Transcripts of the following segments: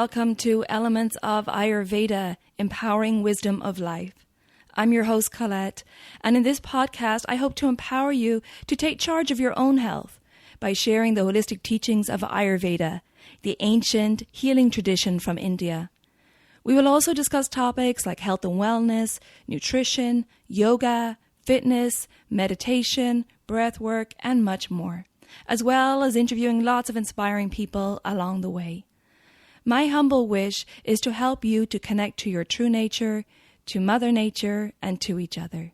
welcome to Elements of Ayurveda, Empowering Wisdom of Life. I'm your host, Colette, and in this podcast, I hope to empower you to take charge of your own health by sharing the holistic teachings of Ayurveda, the ancient healing tradition from India. We will also discuss topics like health and wellness, nutrition, yoga, fitness, meditation, breath work, and much more, as well as interviewing lots of inspiring people along the way. My humble wish is to help you to connect to your true nature, to Mother Nature, and to each other.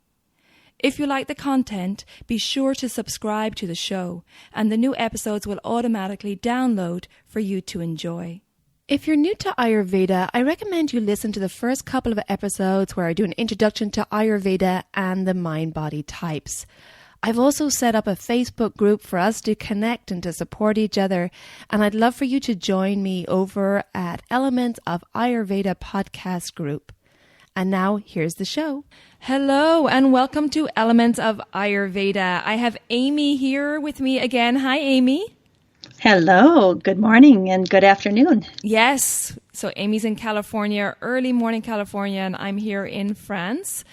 If you like the content, be sure to subscribe to the show, and the new episodes will automatically download for you to enjoy. If you're new to Ayurveda, I recommend you listen to the first couple of episodes where I do an introduction to Ayurveda and the mind-body types. I've also set up a Facebook group for us to connect and to support each other, and I'd love for you to join me over at Elements of Ayurveda podcast group. And now, here's the show. Hello, and welcome to Elements of Ayurveda. I have Amy here with me again. Hi, Amy. Hello, good morning and good afternoon. Yes, so Amy's in California, early morning California, and I'm here in France.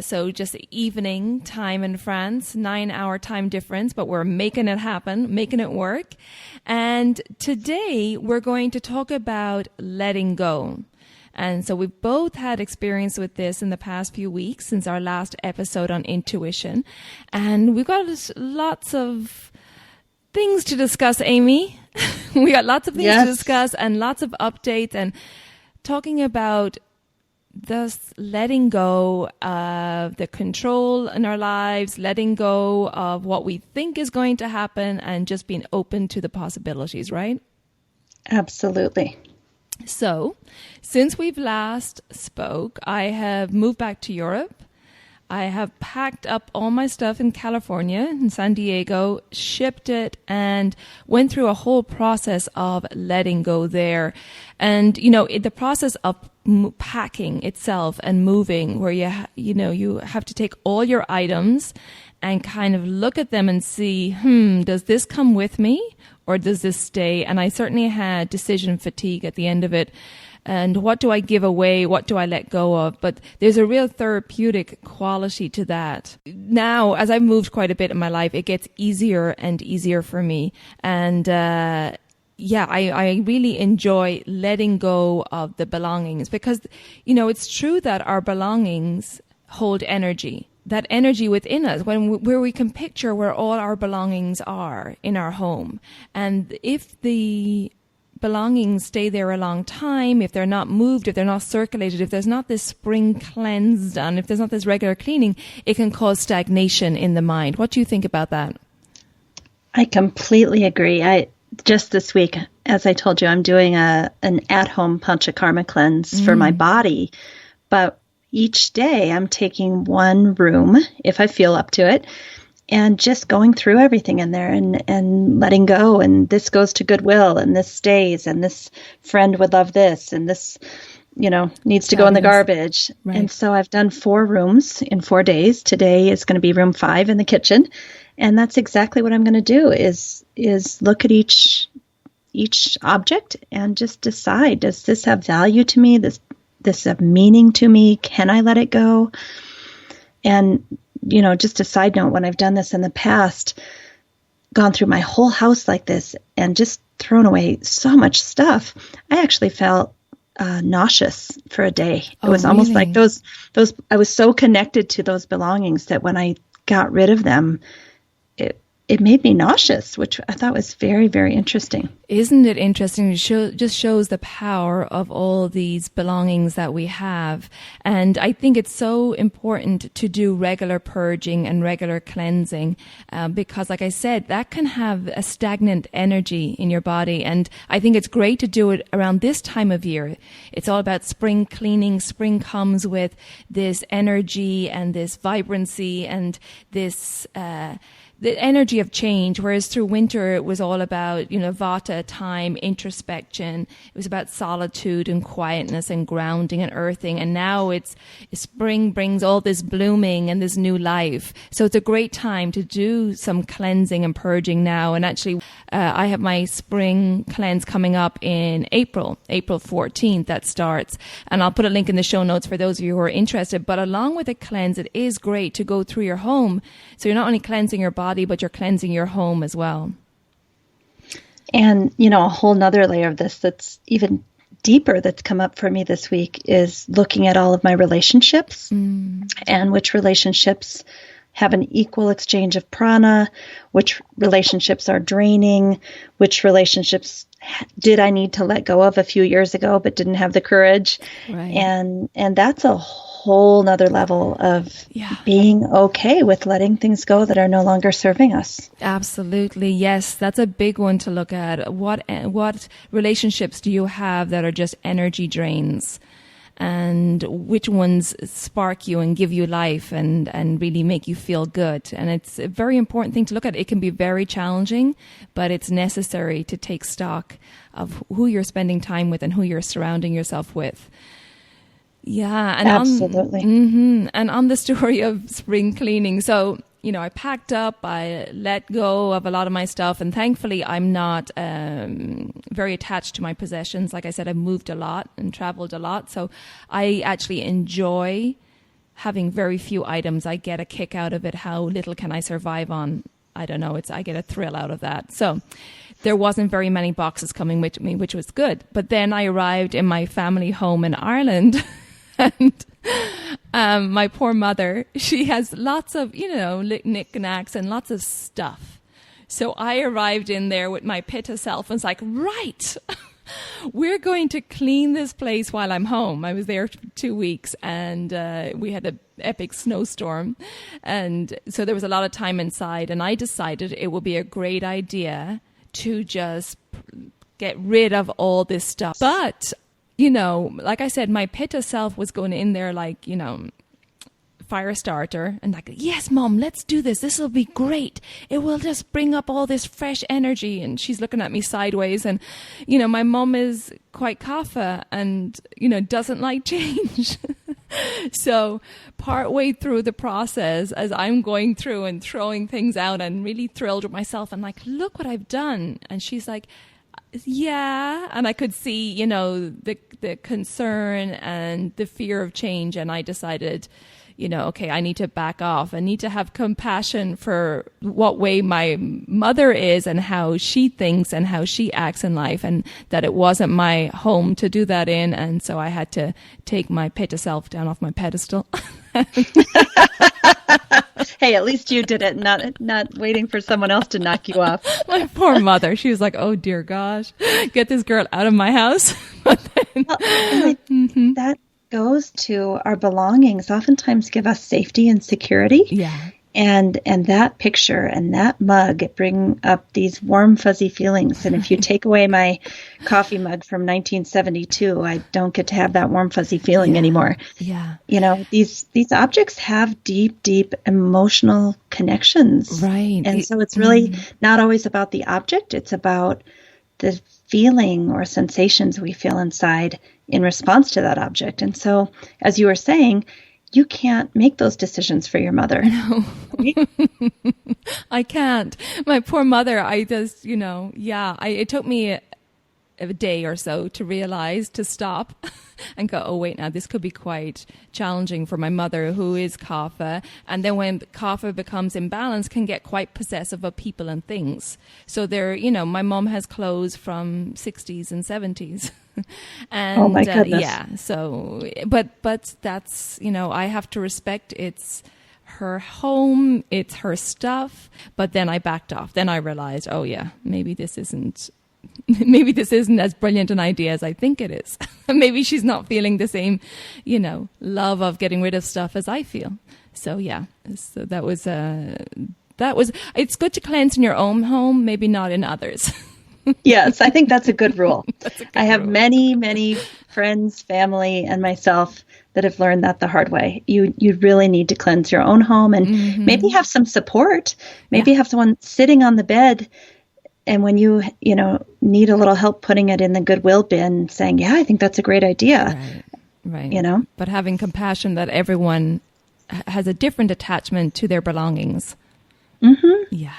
So just evening time in France, 9-hour time difference, but we're making it happen, making it work. And today we're going to talk about letting go. And so we've both had experience with this in the past few weeks since our last episode on intuition. And we've got lots of things to discuss, Amy. We got lots of things to discuss and lots of updates and talking about thus letting go of the control in our lives, letting go of what we think is going to happen, and just being open to the possibilities, right? Absolutely. So, since we've last spoke, I have moved back to Europe. I have packed up all my stuff in California, in San Diego, shipped it, and went through a whole process of letting go there. And, the process of packing itself and moving, where you have to take all your items and kind of look at them and see, does this come with me or does this stay? And I certainly had decision fatigue at the end of it. And what do I give away? What do I let go of? But there's a real therapeutic quality to that. Now, as I've moved quite a bit in my life, it gets easier and easier for me. And I really enjoy letting go of the belongings because, it's true that our belongings hold energy. That energy within us, where we can picture where all our belongings are in our home. And if the belongings stay there a long time, if they're not moved, if they're not circulated, if there's not this spring cleanse done, if there's not this regular cleaning, it can cause stagnation in the mind. What do you think about that? I completely agree. Just this week, as I told you, I'm doing an at-home Panchakarma cleanse for my body, but each day I'm taking one room, if I feel up to it, and just going through everything in there and letting go. And this goes to Goodwill and this stays and this friend would love this and this, needs to go in the garbage. Right. And so I've done 4 rooms in 4 days. Today is going to be room 5 in the kitchen. And that's exactly what I'm going to do is look at each object and just decide, does this have value to me? This have meaning to me? Can I let it go? And just a side note, when I've done this in the past, gone through my whole house like this and just thrown away so much stuff, I actually felt nauseous for a day. It was almost like those, I was so connected to those belongings that when I got rid of them, it made me nauseous, which I thought was very, very interesting. Isn't it interesting? It just shows the power of all these belongings that we have. And I think it's so important to do regular purging and regular cleansing because, like I said, that can have a stagnant energy in your body. And I think it's great to do it around this time of year. It's all about spring cleaning. Spring comes with this energy and this vibrancy and this the energy of change, whereas through winter it was all about, vata, time, introspection. It was about solitude and quietness and grounding and earthing. And now spring brings all this blooming and this new life. So it's a great time to do some cleansing and purging now. And actually, I have my spring cleanse coming up in April 14th, that starts. And I'll put a link in the show notes for those of you who are interested. But along with a cleanse, it is great to go through your home. So you're not only cleansing your body, but you're cleansing your home as well. And, a whole nother layer of this that's even deeper that's come up for me this week is looking at all of my relationships and which relationships have an equal exchange of prana, which relationships are draining, which relationships did I need to let go of a few years ago but didn't have the courage. Right. And that's a whole nother level of being okay with letting things go that are no longer serving us. Absolutely. Yes, that's a big one to look at. What relationships do you have that are just energy drains? And which ones spark you and give you life and really make you feel good? And it's a very important thing to look at. It can be very challenging, but it's necessary to take stock of who you're spending time with and who you're surrounding yourself with. Yeah. And absolutely. And on the story of spring cleaning, so, I packed up, I let go of a lot of my stuff, and thankfully I'm not very attached to my possessions. Like I said, I've moved a lot and traveled a lot, so I actually enjoy having very few items. I get a kick out of it. How little can I survive on? I don't know. I get a thrill out of that. So there wasn't very many boxes coming with me, which was good. But then I arrived in my family home in Ireland. And my poor mother, she has lots of, knickknacks and lots of stuff. So I arrived in there with my pitta self and was like, right, we're going to clean this place while I'm home. I was there for 2 weeks and we had an epic snowstorm. And so there was a lot of time inside. And I decided it would be a great idea to just get rid of all this stuff. But like I said, my pitta self was going in there like, fire starter and like, yes, Mom, let's do this. This will be great. It will just bring up all this fresh energy. And she's looking at me sideways. And, my mom is quite kapha and, doesn't like change. So partway through the process, as I'm going through and throwing things out and really thrilled with myself, I'm like, look what I've done. And she's like, yeah. And I could see, the concern and the fear of change. And I decided, okay, I need to back off. I need to have compassion for what way my mother is and how she thinks and how she acts in life, and that it wasn't my home to do that in. And so I had to take my pitta self down off my pedestal. Hey, at least you did it, not waiting for someone else to knock you off. My poor mother. She was like, oh, dear gosh, get this girl out of my house. But then, that goes to our belongings oftentimes give us safety and security. Yeah. And that picture and that mug bring up these warm, fuzzy feelings. And if you take away my coffee mug from 1972, I don't get to have that warm, fuzzy feeling anymore. Yeah. These objects have deep, deep emotional connections. Right. And so it's really not always about the object. It's about the feeling or sensations we feel inside in response to that object. And so, as you were saying, you can't make those decisions for your mother. No. I can't. My poor mother, I just, it took me a day or so to realize, to stop and go, oh, wait, now this could be quite challenging for my mother, who is kapha. And then when kapha becomes imbalanced, can get quite possessive of people and things. So my mom has clothes from 60s and 70s. And oh my goodness. So but that's, I have to respect it's her home, it's her stuff. But then I backed off. Then I realized, oh yeah, maybe this isn't as brilliant an idea as I think it is. Maybe she's not feeling the same, love of getting rid of stuff as I feel. So yeah, so that was it's good to cleanse in your own home, maybe not in others. Yes, I think that's a good rule. I have many, many friends, family, and myself that have learned that the hard way. You really need to cleanse your own home and maybe have some support. Maybe have someone sitting on the bed, and when you need a little help putting it in the Goodwill bin, saying, yeah, I think that's a great idea. Right. But having compassion that everyone has a different attachment to their belongings. Yeah.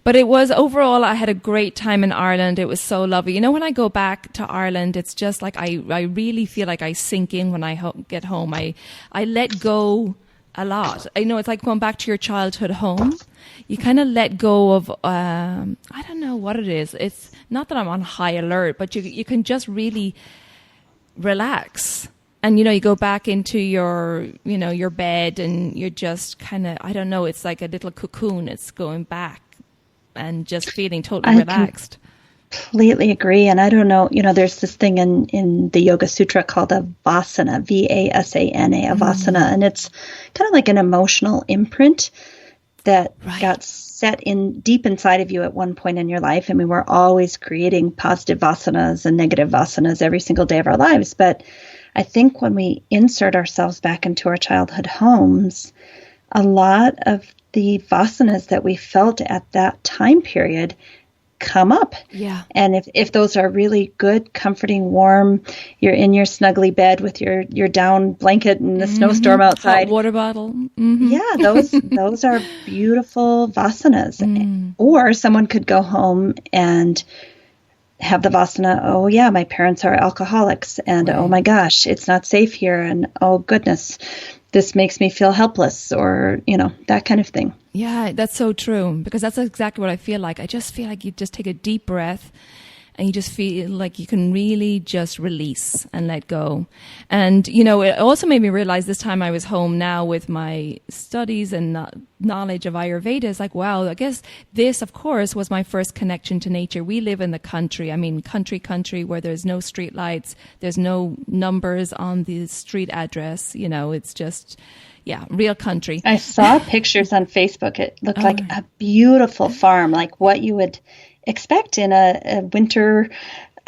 But it was overall, I had a great time in Ireland. It was so lovely. When I go back to Ireland, it's just like I really feel like I sink in when I get home. I let go a lot. It's like going back to your childhood home. You kind of let go of, I don't know what it is. It's not that I'm on high alert, but you can just really relax. And, you go back into your bed and you're just kind of, I don't know, it's like a little cocoon. It's going back and just feeling totally relaxed. Completely agree. And I don't know, there's this thing in the Yoga Sutra called a Vasana, Vasana, a Vasana. And it's kind of like an emotional imprint that got set in deep inside of you at one point in your life. I mean, we're always creating positive vasanas and negative vasanas every single day of our lives. But I think when we insert ourselves back into our childhood homes, a lot of the vasanas that we felt at that time period come up. Yeah. And if those are really good, comforting, warm, you're in your snuggly bed with your down blanket in the snowstorm outside. Hot water bottle. Yeah, those are beautiful vasanas. Or someone could go home and have the vasana, oh yeah, my parents are alcoholics, and oh my gosh, it's not safe here, and oh goodness, this makes me feel helpless, or, that kind of thing. Yeah, that's so true, because that's exactly what I feel like. I just feel like you just take a deep breath and you just feel like you can really just release and let go. And, it also made me realize this time I was home now with my studies and knowledge of Ayurveda. It's like, wow, I guess this, of course, was my first connection to nature. We live in the country. I mean, country where there's no street lights. There's no numbers on the street address. It's just, yeah, real country. I saw pictures on Facebook. It looked like a beautiful farm, like what you would expect in a winter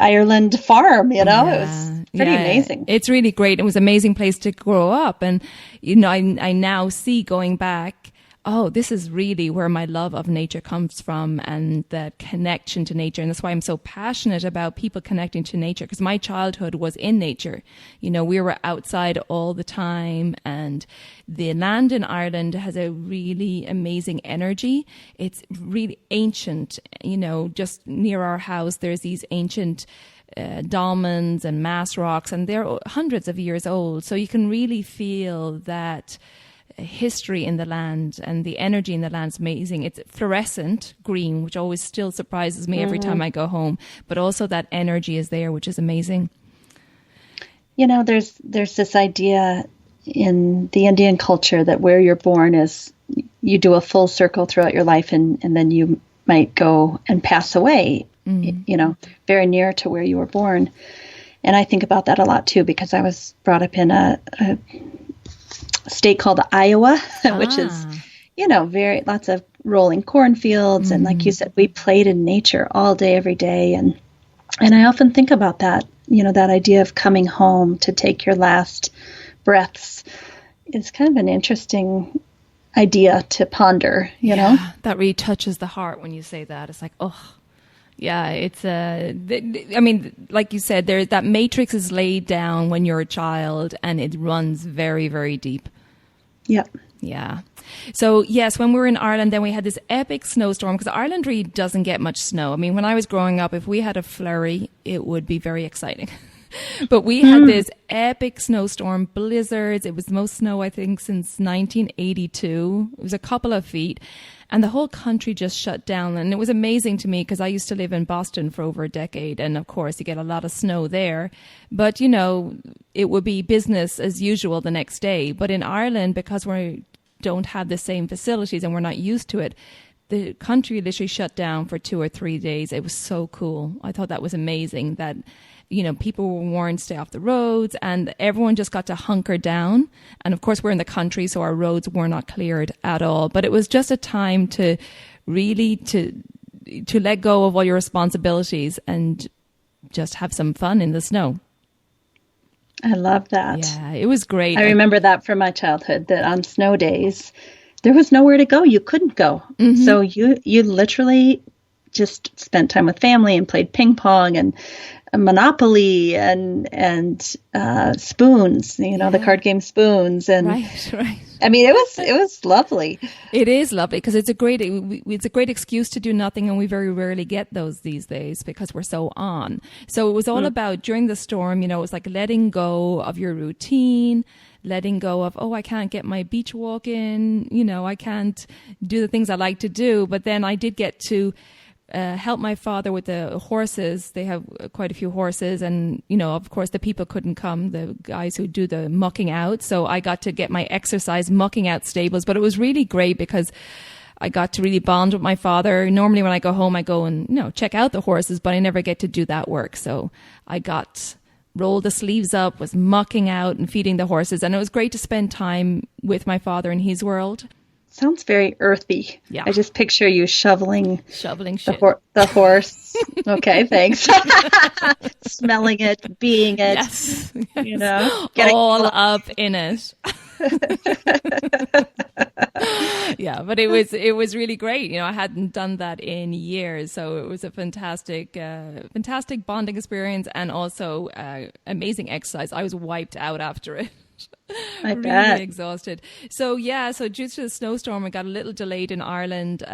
Ireland farm, It was pretty amazing. It's really great. It was an amazing place to grow up. And, I now see going back, oh, this is really where my love of nature comes from, and the connection to nature. And that's why I'm so passionate about people connecting to nature, because my childhood was in nature. We were outside all the time, and the land in Ireland has a really amazing energy. It's really ancient. Just near our house, there's these ancient dolmens and mass rocks, and they're hundreds of years old. So you can really feel that history in the land, and the energy in the land's amazing. It's fluorescent green, which always still surprises me every time I go home, but also that energy is there, which is amazing. There's this idea in the Indian culture that where you're born is, you do a full circle throughout your life, and then you might go and pass away, very near to where you were born. And I think about that a lot too, because I was brought up in a state called Iowa, which is, lots of rolling cornfields. And like you said, we played in nature all day, every day. And I often think about that, that idea of coming home to take your last breaths is kind of an interesting idea to ponder, you know? That really touches the heart when you say that. It's like, oh, yeah, it's I mean, like you said, that matrix is laid down when you're a child, and it runs very, very deep. Yep. Yeah. So, yes, when we were in Ireland, then we had this epic snowstorm, because Ireland really doesn't get much snow. I mean, when I was growing up, if we had a flurry, it would be very exciting. But we had this epic snowstorm, blizzards. It was the most snow, I think, since 1982. It was a couple of feet. And the whole country just shut down. And it was amazing to me, because I used to live in Boston for over a decade. And, of course, you get a lot of snow there. But, it would be business as usual the next day. But in Ireland, because we don't have the same facilities and we're not used to it, the country literally shut down for 2 or 3 days. It was so cool. I thought that was amazing that, people were warned, stay off the roads, and everyone just got to hunker down. And of course, we're in the country, so our roads were not cleared at all. But it was just a time to really to let go of all your responsibilities and just have some fun in the snow. I love that. Yeah, it was great. I remember that from my childhood, that on snow days, there was nowhere to go. You couldn't go. So you literally just spent time with family and played ping pong and Monopoly and Spoons, the card game Spoons. And right. I mean, it was lovely. It is lovely because it's a great excuse to do nothing, and we very rarely get those these days because we're so on. So it was all about, during the storm, it was like letting go of your routine, letting go of, I can't get my beach walk in, I can't do the things I like to do. But then I did get to help my father with the horses. They have quite a few horses, and of course the people couldn't come, the guys who do the mucking out, so I got to get my exercise mucking out stables. But it was really great because I got to really bond with my father. Normally when I go home, I go and check out the horses, but I never get to do that work. So I rolled the sleeves up, was mucking out and feeding the horses, and it was great to spend time with my father in his world. Sounds very earthy. Yeah. I just picture you shoveling shit. The horse. Okay, thanks. Smelling it, being it. Yes. All up in it. Yeah, but it was really great. I hadn't done that in years, so it was a fantastic bonding experience, and also amazing exercise. I was wiped out after it. I bet. Really exhausted. So due to the snowstorm, I got a little delayed in Ireland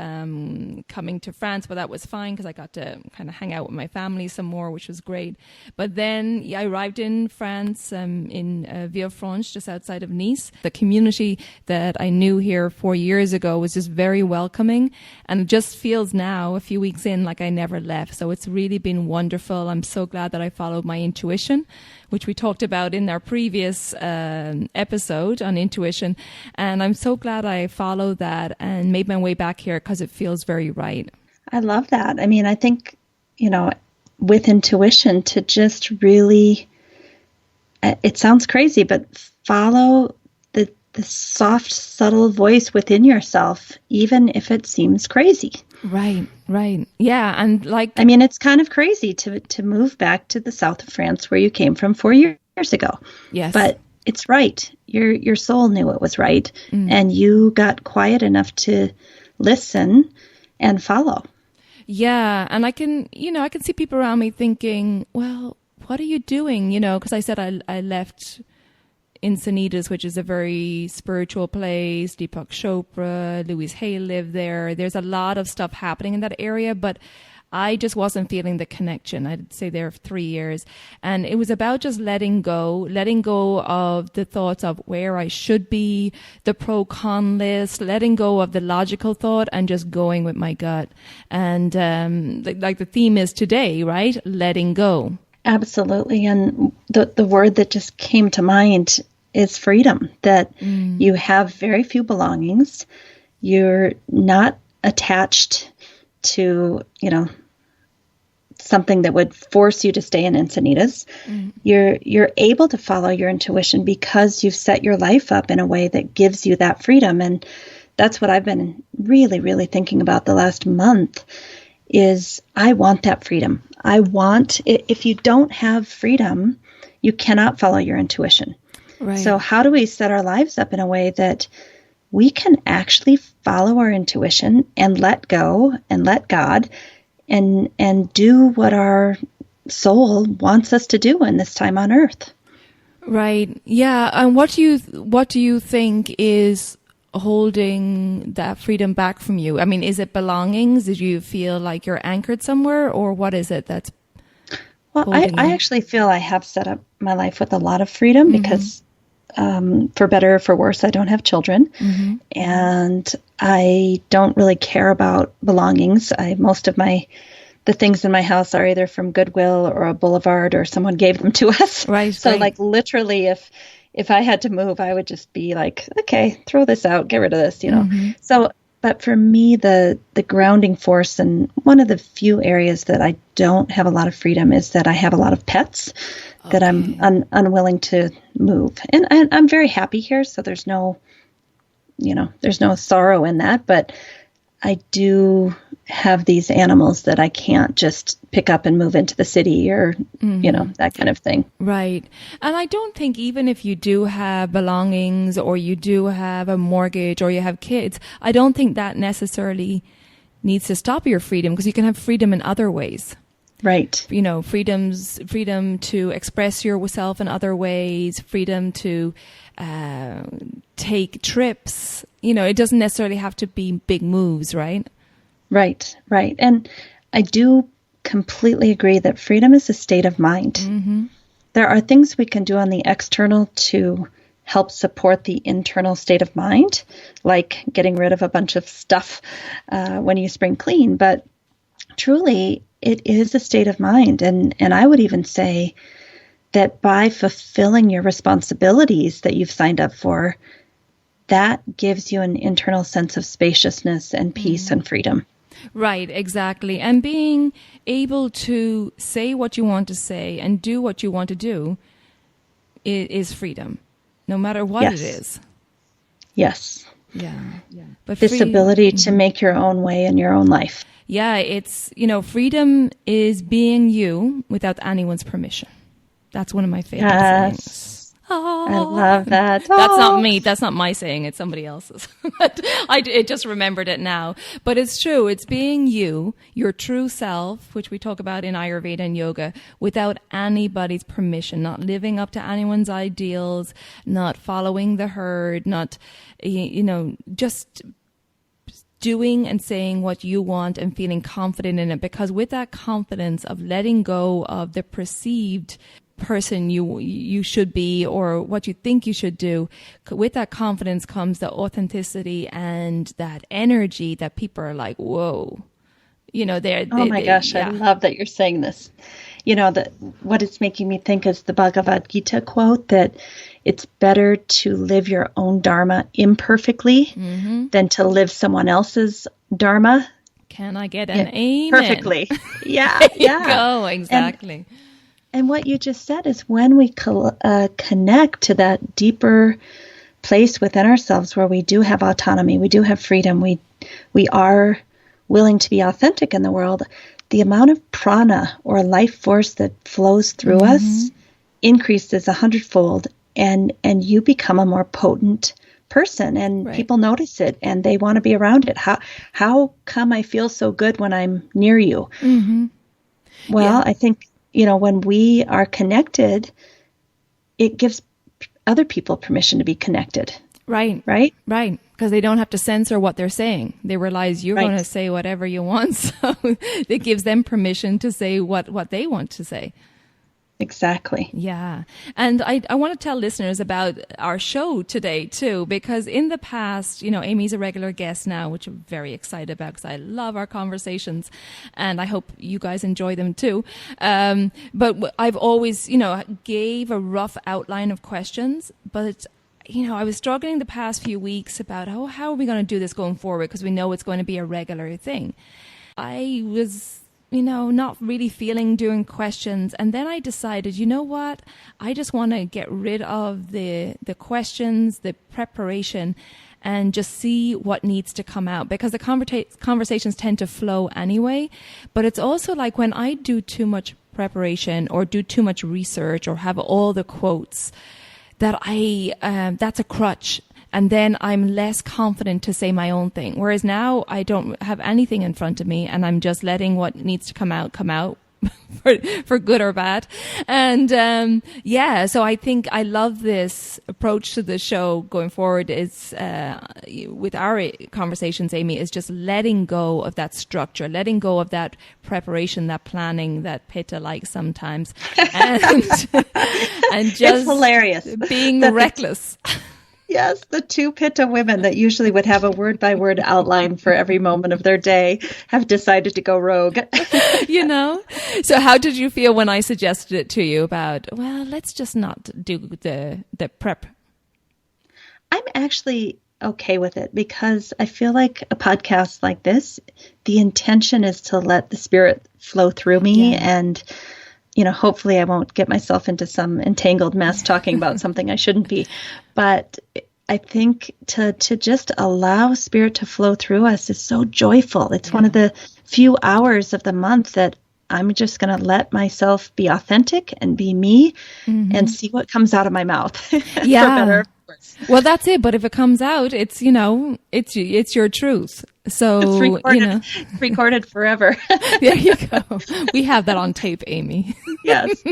coming to France, but that was fine because I got to kind of hang out with my family some more, which was great. But then I arrived in France in Villefranche, just outside of Nice. The community that I knew here 4 years ago was just very welcoming, and it just feels now, a few weeks in, like I never left. So it's really been wonderful. I'm so glad that I followed my intuition, which we talked about in our previous episode on intuition. And I'm so glad I followed that and made my way back here because it feels very right. I love that. I mean, I think, with intuition, to just really, it sounds crazy, but follow the soft, subtle voice within yourself, even if it seems crazy. Right. Yeah. And it's kind of crazy to move back to the south of France where you came from 4 years ago. Yes. But it's right. Your soul knew it was right. And you got quiet enough to listen and follow. Yeah. And I can see people around me thinking, well, what are you doing? Because I said I left Encinitas, which is a very spiritual place. Deepak Chopra, Louise Hay lived there. There's a lot of stuff happening in that area, but I just wasn't feeling the connection. I'd say there for 3 years. And it was about just letting go of the thoughts of where I should be, the pro-con list, letting go of the logical thought and just going with my gut. And like the theme is today, right? Letting go. Absolutely. And the word that just came to mind is freedom, that you have very few belongings. You're not attached to, something that would force you to stay in Encinitas. You're able to follow your intuition because you've set your life up in a way that gives you that freedom. And that's what I've been really, really thinking about the last month is I want that freedom. If you don't have freedom, you cannot follow your intuition. Right. So how do we set our lives up in a way that we can actually follow our intuition and let go and let God and do what our soul wants us to do in this time on earth? Right. Yeah. And what do you think is holding that freedom back from you? I mean, is it belongings? Did you feel like you're anchored somewhere, or what is it that's I actually feel I have set up my life with a lot of freedom because for better or for worse, I don't have children, and I don't really care about belongings. Most of the things in my house are either from Goodwill or a Boulevard, or someone gave them to us. Right. So like literally, if I had to move, I would just be like, okay, throw this out, get rid of this, So, but for me, the grounding force, and one of the few areas that I don't have a lot of freedom is that I have a lot of pets that I'm unwilling to move. And I'm very happy here, so there's no sorrow in that. But I do have these animals that I can't just pick up and move into the city or, that kind of thing. Right. And I don't think even if you do have belongings or you do have a mortgage or you have kids, I don't think that necessarily needs to stop your freedom, because you can have freedom in other ways. Right. Freedom to express yourself in other ways, freedom to take trips. It doesn't necessarily have to be big moves, right? Right. And I do completely agree that freedom is a state of mind. Mm-hmm. There are things we can do on the external to help support the internal state of mind, like getting rid of a bunch of stuff when you spring clean. But truly, it is a state of mind. And I would even say that by fulfilling your responsibilities that you've signed up for, that gives you an internal sense of spaciousness and peace and freedom. Right, exactly. And being able to say what you want to say and do what you want to do is freedom, no matter what it is. Yes. Yeah. But this ability to make your own way in your own life. Yeah, it's, freedom is being you without anyone's permission. That's one of my favorite things. Oh, I love that. Oh. That's not me. That's not my saying. It's somebody else's. I just remembered it now. But it's true. It's being you, your true self, which we talk about in Ayurveda and yoga, without anybody's permission, not living up to anyone's ideals, not following the herd, not, just doing and saying what you want and feeling confident in it. Because with that confidence of letting go of the perceived person you should be or what you think you should do, with that confidence comes the authenticity and that energy that people are like, whoa, oh my gosh, I love that you're saying this. What it's making me think is the Bhagavad Gita quote that it's better to live your own dharma imperfectly than to live someone else's dharma. Can I get an amen? Perfectly. Yeah. There you go. Exactly. And what you just said is when we connect to that deeper place within ourselves where we do have autonomy, we do have freedom, we are willing to be authentic in the world, the amount of prana or life force that flows through us increases 100-fold, and you become a more potent person, and people notice it and they want to be around it. How come I feel so good when I'm near you? Well, I think when we are connected, it gives other people permission to be connected. Right. Because they don't have to censor what they're saying. They realize you're going to say whatever you want. So it gives them permission to say what they want to say. Exactly. Yeah. And I want to tell listeners about our show today too, because in the past, Amy's a regular guest now, which I'm very excited about because I love our conversations and I hope you guys enjoy them too. But I've always, gave a rough outline of questions, but I was struggling the past few weeks about how are we going to do this going forward, because we know it's going to be a regular thing. I was not really feeling doing questions. And then I decided, what? I just want to get rid of the questions, the preparation, and just see what needs to come out, because the conversations tend to flow anyway. But it's also like when I do too much preparation or do too much research or have all the quotes, that that's a crutch. And then I'm less confident to say my own thing. Whereas now I don't have anything in front of me and I'm just letting what needs to come out for good or bad. And so I think I love this approach to the show going forward. Is with our conversations, Amy, is just letting go of that structure, letting go of that preparation, that planning that Pitta likes sometimes, and just it's hilarious being reckless. Yes, the two Pitta women that usually would have a word-by-word outline for every moment of their day have decided to go rogue. So how did you feel when I suggested it to you about, well, let's just not do the prep? I'm actually okay with it because I feel like a podcast like this, the intention is to let the spirit flow through me and hopefully I won't get myself into some entangled mess talking about something I shouldn't be. But I think to just allow spirit to flow through us is so joyful. It's one of the few hours of the month that I'm just going to let myself be authentic and be me and see what comes out of my mouth. Yeah. For better. Well, that's it. But if it comes out, it's, it's your truth. So, it's recorded forever. There you go. We have that on tape, Amy. Yes.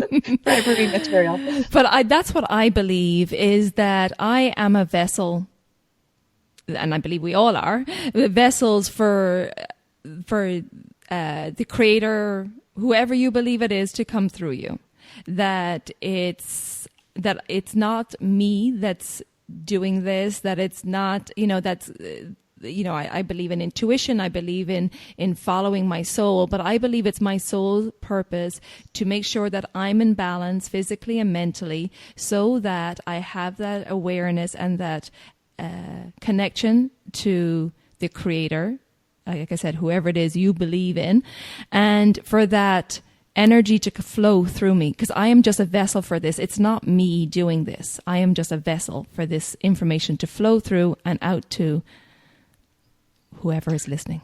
Primary material. But that's what I believe, is that I am a vessel, and I believe we all are, vessels for the Creator, whoever you believe it is, to come through you. That it's not me that's doing this, that it's not, I believe in intuition. I believe in following my soul, but I believe it's my soul's purpose to make sure that I'm in balance physically and mentally, so that I have that awareness and that connection to the Creator, like I said, whoever it is you believe in, and for that energy to flow through me, because I am just a vessel for this. It's not me doing this. I am just a vessel for this information to flow through and out to whoever is listening.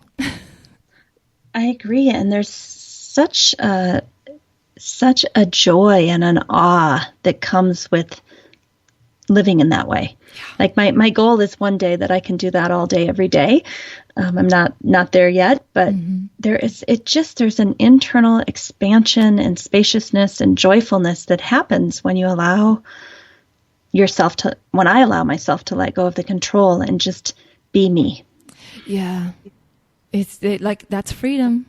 I agree. And there's such a joy and an awe that comes with living in that way. Yeah. Like my goal is one day that I can do that all day, every day. I'm not there yet, but there's an internal expansion and spaciousness and joyfulness that happens when you allow when I allow myself to let go of the control and just be me. Yeah. That's freedom.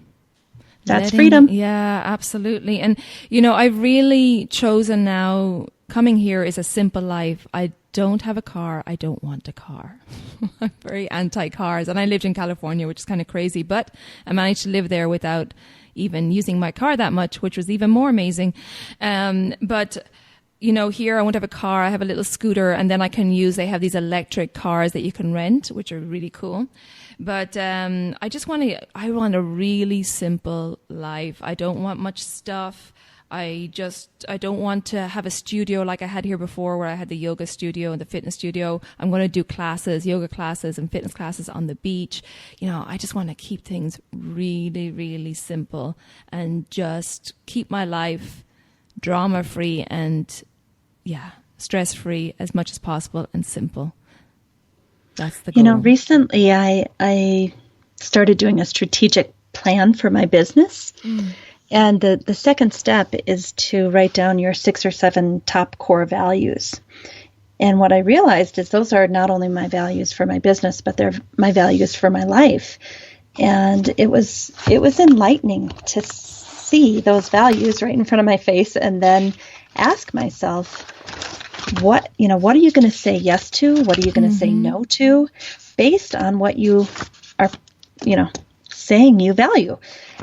That's freedom. Yeah, absolutely. And, I've really chosen now, coming here is a simple life. I don't have a car. I don't want a car. I'm very anti-cars. And I lived in California, which is kind of crazy, but I managed to live there without even using my car that much, which was even more amazing. But here I won't have a car. I have a little scooter, and then they have these electric cars that you can rent, which are really cool. But I want a really simple life. I don't want much stuff. I don't want to have a studio like I had here before, where I had the yoga studio and the fitness studio. I'm going to do yoga classes and fitness classes on the beach. I just want to keep things really, really simple and just keep my life drama-free and, stress-free as much as possible and simple. That's the goal. Recently I started doing a strategic plan for my business. And the second step is to write down your 6 or 7 top core values. And what I realized is those are not only my values for my business, but they're my values for my life. And it was enlightening to see those values right in front of my face, and then ask myself, what are you going to say yes to? What are you going to say no to, based on what you are, saying you value?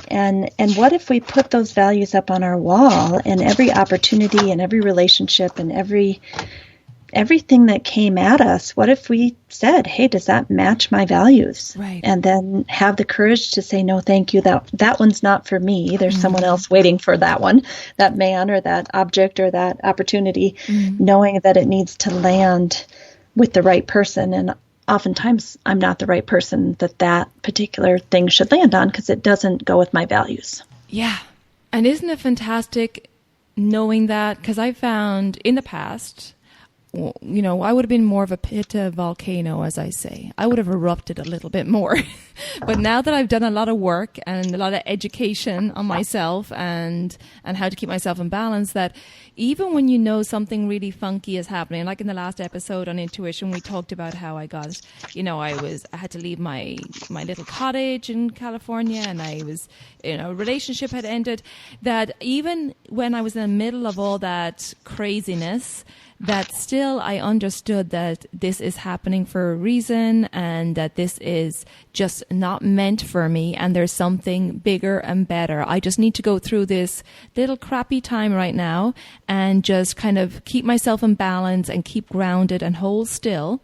And what if we put those values up on our wall, and every opportunity and every relationship and everything that came at us, what if we said, hey, does that match my values? Right. And then have the courage to say, no, thank you. That one's not for me. There's someone else waiting for that one, that man or that object or that opportunity, knowing that it needs to land with the right person. And oftentimes I'm not the right person that particular thing should land on, because it doesn't go with my values. Yeah. And isn't it fantastic knowing that? Because I found in the past, I would have been more of a pitta volcano, as I say. I would have erupted a little bit more. But now that I've done a lot of work and a lot of education on myself and how to keep myself in balance, that even when something really funky is happening, like in the last episode on intuition, we talked about how I got, I had to leave my little cottage in California, and I was, a relationship had ended, that even when I was in the middle of all that craziness, that still I understood that this is happening for a reason, and that this is just not meant for me, and there's something bigger and better. I just need to go through this little crappy time right now and just kind of keep myself in balance and keep grounded and hold still,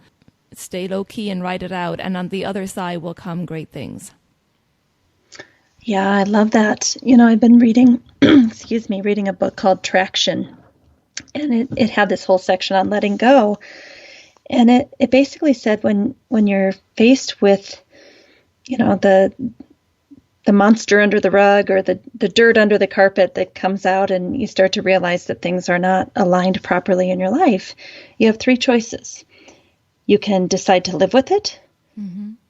stay low key and write it out. And on the other side will come great things. Yeah, I love that. I've been reading, reading a book called Traction. And it had this whole section on letting go. And it basically said when you're faced with, the monster under the rug or the dirt under the carpet that comes out, and you start to realize that things are not aligned properly in your life, you have three choices. You can decide to live with it,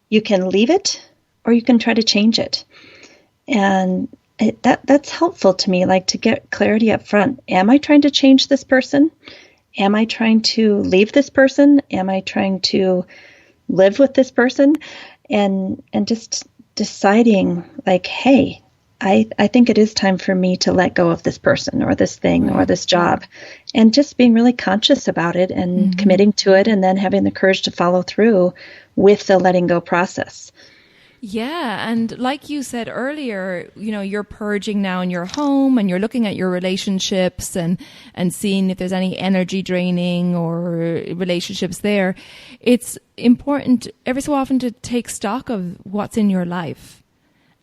you can leave it, or you can try to change it. And that's helpful to me, like to get clarity up front. Am I trying to change this person? Am I trying to leave this person? Am I trying to live with this person? And just deciding like, hey, I think it is time for me to let go of this person or this thing or this job, and just being really conscious about it and committing to it, and then having the courage to follow through with the letting go process. Yeah. And like you said earlier, you're purging now in your home, and you're looking at your relationships and seeing if there's any energy draining or relationships there. It's important every so often to take stock of what's in your life,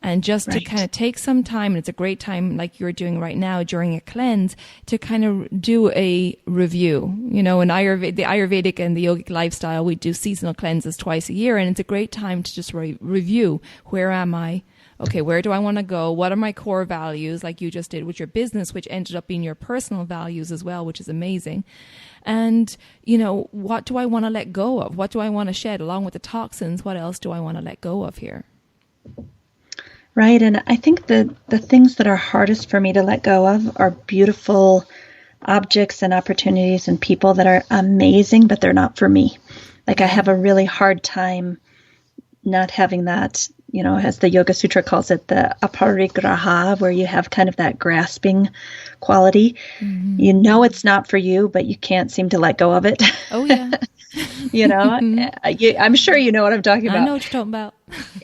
and just to kind of take some time. And it's a great time, like you're doing right now during a cleanse, to kind of do a review. In the Ayurvedic and the yogic lifestyle, we do seasonal cleanses twice a year, and it's a great time to just review. Where am I? Okay, where do I want to go? What are my core values, like you just did with your business, which ended up being your personal values as well, which is amazing. And, what do I want to let go of? What do I want to shed along with the toxins? What else do I want to let go of here? Right. And I think the things that are hardest for me to let go of are beautiful objects and opportunities and people that are amazing, but they're not for me. Like I have a really hard time not having that, as the Yoga Sutra calls it, the aparigraha, where you have kind of that grasping quality. It's not for you, but you can't seem to let go of it. Oh, yeah. I'm sure you know what I'm talking about. I know what you're talking about.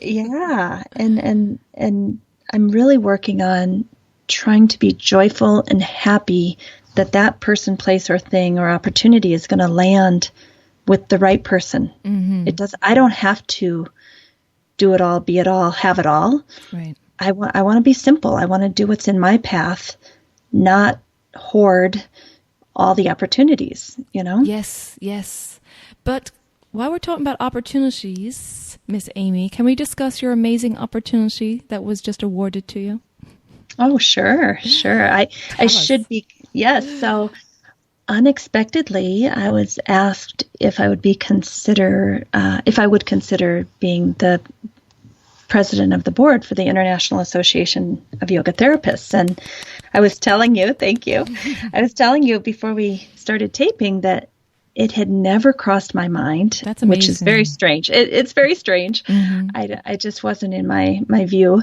Yeah. And I'm really working on trying to be joyful and happy that person, place, or thing or opportunity is going to land with the right person. I don't have to do it all, be it all, have it all. Right. I want to be simple. I want to do what's in my path, not hoard all the opportunities, Yes. But while we're talking about opportunities, Miss Amy, can we discuss your amazing opportunity that was just awarded to you? Oh, sure. I should be. Yes. So unexpectedly, I was asked if I would consider being the president of the board for the International Association of Yoga Therapists. And I was telling you, thank you. I was telling you before we started taping that it had never crossed my mind. That's amazing. Which is very strange. It's very strange. I just wasn't in my view.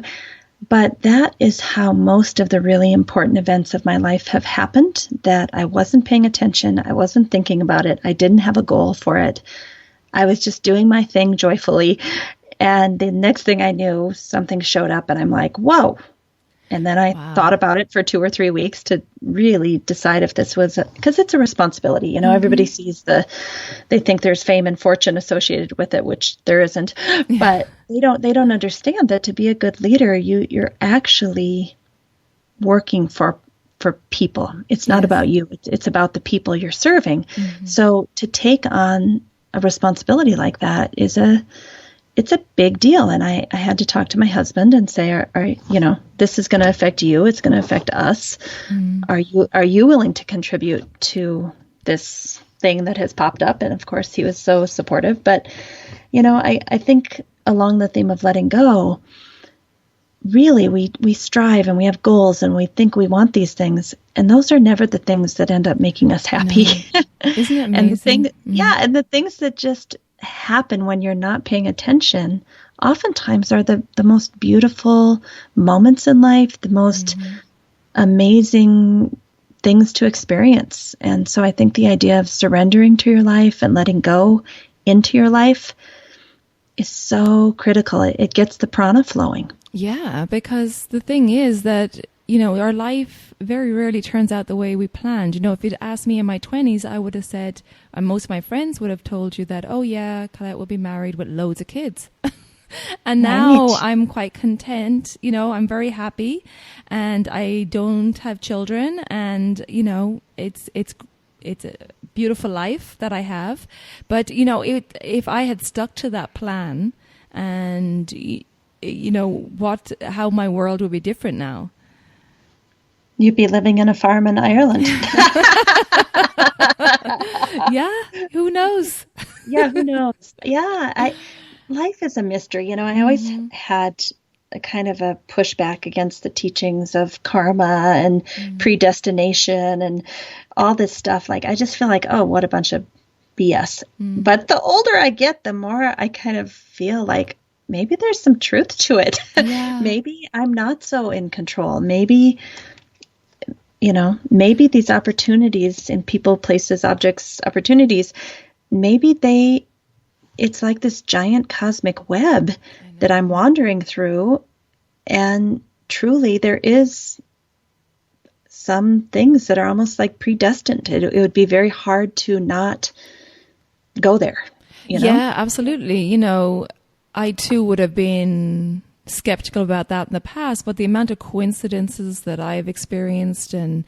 But that is how most of the really important events of my life have happened, that I wasn't paying attention. I wasn't thinking about it. I didn't have a goal for it. I was just doing my thing joyfully. And the next thing I knew, something showed up and I'm like, whoa. And then I thought about it for 2 or 3 weeks to really decide if this was, because it's a responsibility. Everybody sees they think there's fame and fortune associated with it, which there isn't. But they don't understand that to be a good leader, you're actually working for people. It's not about you. It's about the people you're serving. So to take on a responsibility like that it's a big deal. And I had to talk to my husband and say, this is going to affect you. It's going to affect us. Are you willing to contribute to this thing that has popped up? And of course he was so supportive, but I think along the theme of letting go, really we strive and we have goals and we think we want these things. And those are never the things that end up making us happy. No. Isn't it amazing? And the things that just happen when you're not paying attention oftentimes are the most beautiful moments in life, the most amazing things to experience. And so I think the idea of surrendering to your life and letting go into your life is so critical. It gets the prana flowing. Yeah, because the thing is that our life very rarely turns out the way we planned. If you'd asked me in my 20s, I would have said, and most of my friends would have told you that, oh yeah, Colette will be married with loads of kids. And now I'm quite content. I'm very happy and I don't have children, and it's beautiful life that I have. But, you know, if I had stuck to that plan and, you know, how my world would be different now. You'd be living in a farm in Ireland. Yeah, who knows? Yeah, who knows? Yeah, life is a mystery. You know, I always had a kind of a pushback against the teachings of karma and predestination and all this stuff. Like, I just feel like, oh, what a bunch of BS. But the older I get, the more I kind of feel like maybe there's some truth to it. Yeah. Maybe I'm not so in control. Maybe, you know, maybe these opportunities in people, places, objects, opportunities, maybe it's like this giant cosmic web that I'm wandering through. And truly there is some things that are almost like predestined. It would be very hard to not go there. You know? Yeah, absolutely. You know, I too would have been skeptical about that in the past, but the amount of coincidences that I've experienced and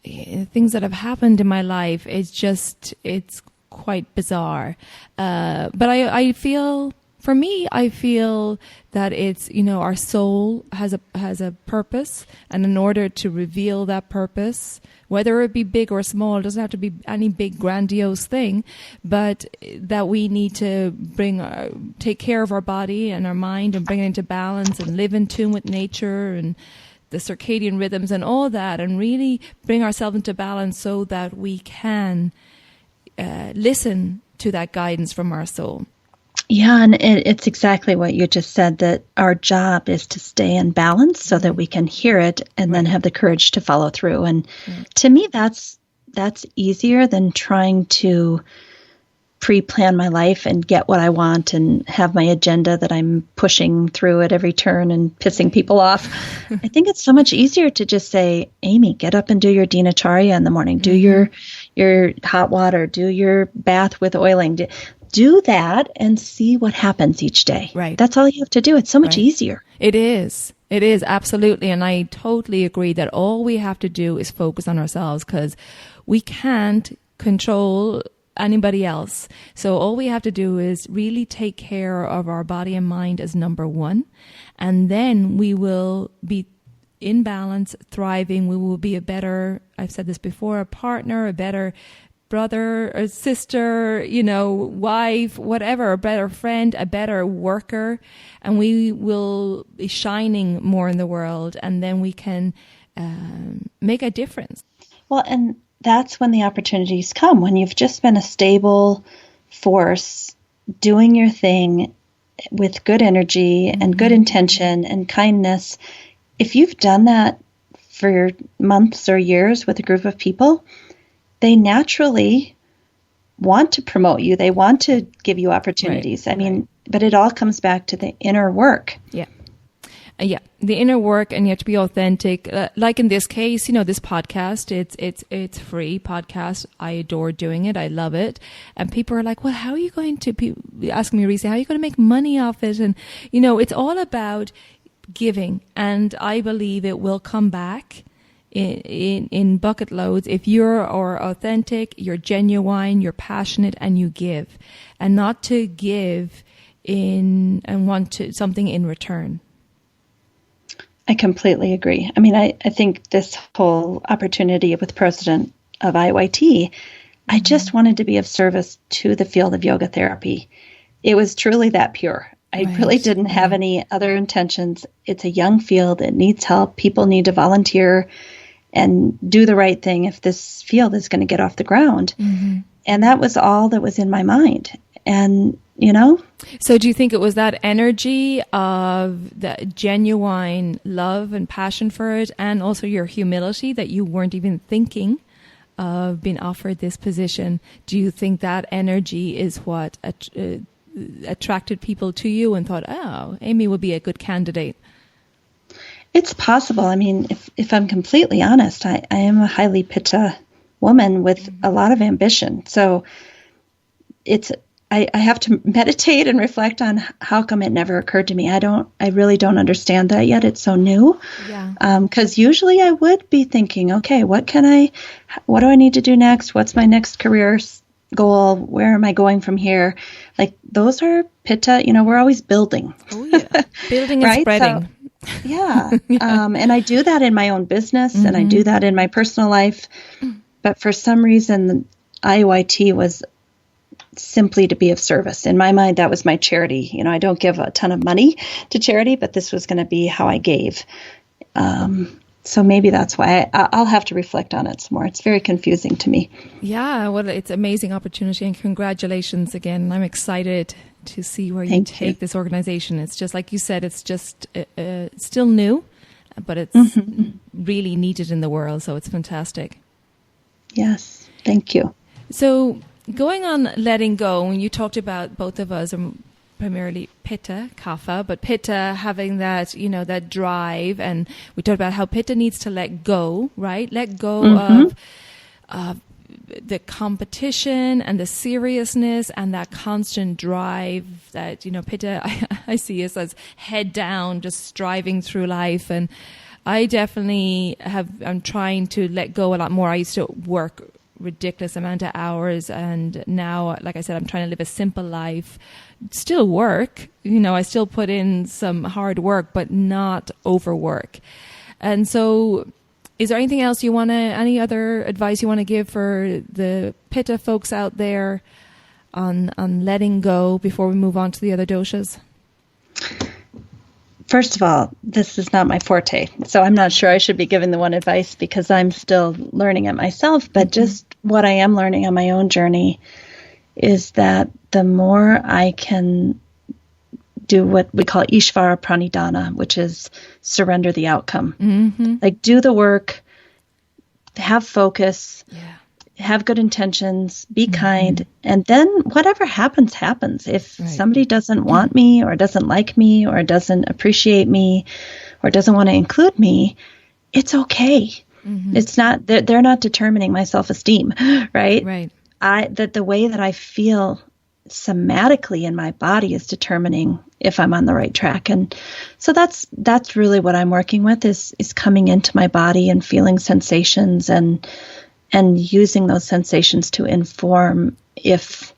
things that have happened in my life, it's quite bizarre. But I feel, for me, I feel that it's, you know, our soul has a purpose, and in order to reveal that purpose, whether it be big or small, it doesn't have to be any big grandiose thing, but that we need to take care of our body and our mind and bring it into balance and live in tune with nature and the circadian rhythms and all that, and really bring ourselves into balance so that we can listen to that guidance from our soul. Yeah, and it's exactly what you just said, that our job is to stay in balance so that we can hear it and then have the courage to follow through. And to me, that's easier than trying to pre-plan my life and get what I want and have my agenda that I'm pushing through at every turn and pissing people off. I think it's so much easier to just say, Amy, get up and do your dinacharya in the morning. Do your hot water. Do your bath with oiling. Do that and see what happens each day. Right. That's all you have to do. It's so much easier. It is. It is, absolutely. And I totally agree that all we have to do is focus on ourselves, because we can't control anybody else. So all we have to do is really take care of our body and mind as number one. And then we will be in balance, thriving. We will be a better, I've said this before, a partner, a better brother or sister, you know, wife, whatever, a better friend, a better worker, and we will be shining more in the world, and then we can make a difference. Well, and that's when the opportunities come, when you've just been a stable force doing your thing with good energy and good intention and kindness. If you've done that for months or years with a group of people, they naturally want to promote you. They want to give you opportunities. I mean, but it all comes back to the inner work. Yeah. Yeah, the inner work, and you have to be authentic. Like in this case, you know, this podcast, it's free podcast. I adore doing it. I love it. And people are like, well, how are you going to ask me recently, how are you going to make money off it? And, you know, it's all about giving. And I believe it will come back in bucket loads if you're authentic, you're genuine, you're passionate, and you give, and not to give in and want something in return. I completely agree. I mean, I think this whole opportunity with President of IYT, I just wanted to be of service to the field of yoga therapy. It was truly that pure. I really didn't have any other intentions. It's a young field. It needs help. People need to volunteer and do the right thing if this field is going to get off the ground. And that was all that was in my mind. And, you know. So do you think it was that energy of the genuine love and passion for it, and also your humility that you weren't even thinking of being offered this position? Do you think that energy is what attracted people to you and thought, oh, Amy would be a good candidate? It's possible. I mean, if I'm completely honest, I am a highly pitta woman with a lot of ambition. So I have to meditate and reflect on how come it never occurred to me. I really don't understand that yet. It's so new. Yeah. Because usually I would be thinking, okay, what do I need to do next? What's my next career goal? Where am I going from here? Like those are pitta, we're always building. Oh yeah. Building and right? spreading. So, yeah. And I do that in my own business and I do that in my personal life. But for some reason, IOIT was simply to be of service. In my mind, that was my charity. I don't give a ton of money to charity, but this was going to be how I gave. So maybe that's why I'll have to reflect on it some more. It's very confusing to me. Yeah, well, it's an amazing opportunity and congratulations again. I'm excited to see where you take this organization. It's just like you said, it's just still new, but it's really needed in the world. So it's fantastic. Yes, thank you. So going on letting go, when you talked about both of us are primarily pitta, kapha, but pitta having that, that drive, and we talked about how pitta needs to let go, right? Let go of the competition and the seriousness and that constant drive that, pitta, I see us as head down, just striving through life. And I definitely I'm trying to let go a lot more. I used to work ridiculous amount of hours, and now, like I said, I'm trying to live a simple life, still work, I still put in some hard work, but not overwork. And so is there anything else any other advice you want to give for the pitta folks out there on letting go before we move on to the other doshas? First of all, this is not my forte, so I'm not sure I should be giving the one advice because I'm still learning it myself. But just what I am learning on my own journey is that the more I can do what we call Ishvara Pranidhana, which is surrender the outcome. Like do the work, have focus, have good intentions, be kind, and then whatever happens, happens. If somebody doesn't want me or doesn't like me or doesn't appreciate me or doesn't want to include me, it's okay. It's not, they're not determining my self-esteem, right? Right. The way that I feel somatically in my body is determining if I'm on the right track. And so that's really what I'm working with is coming into my body and feeling sensations and using those sensations to inform if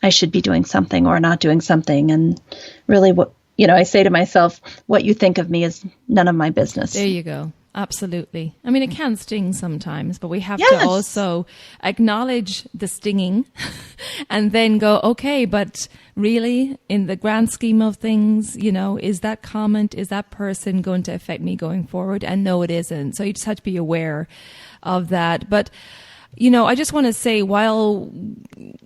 I should be doing something or not doing something. And really what, I say to myself, what you think of me is none of my business. There you go. Absolutely. I mean, it can sting sometimes, but we have to also acknowledge the stinging and then go, okay, but really in the grand scheme of things, is that comment, is that person going to affect me going forward? And no, it isn't. So you just have to be aware of that. But, I just want to say while,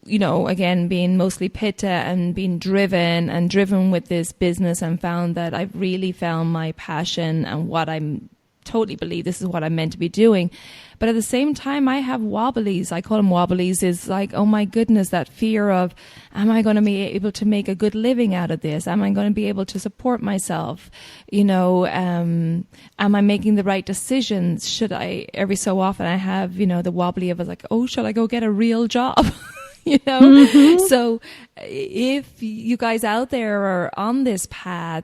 again, being mostly pitta and being driven with this business, and found that I've really found my passion and what I'm totally believe this is what I'm meant to be doing. But at the same time, I have wobblies. I call them wobblies. Is like, oh my goodness, that fear of, am I going to be able to make a good living out of this? Am I going to be able to support myself? Am I making the right decisions? Should I, every so often I have, the wobbly of like, oh, should I go get a real job? So if you guys out there are on this path,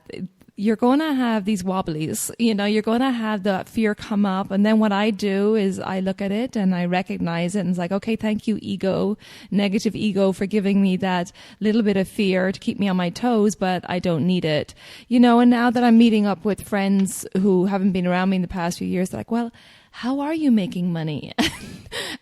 you're going to have these wobblies, you're going to have the fear come up. And then what I do is I look at it and I recognize it and it's like, okay, thank you, ego, negative ego, for giving me that little bit of fear to keep me on my toes, but I don't need it. And now that I'm meeting up with friends who haven't been around me in the past few years, they're like, well, how are you making money?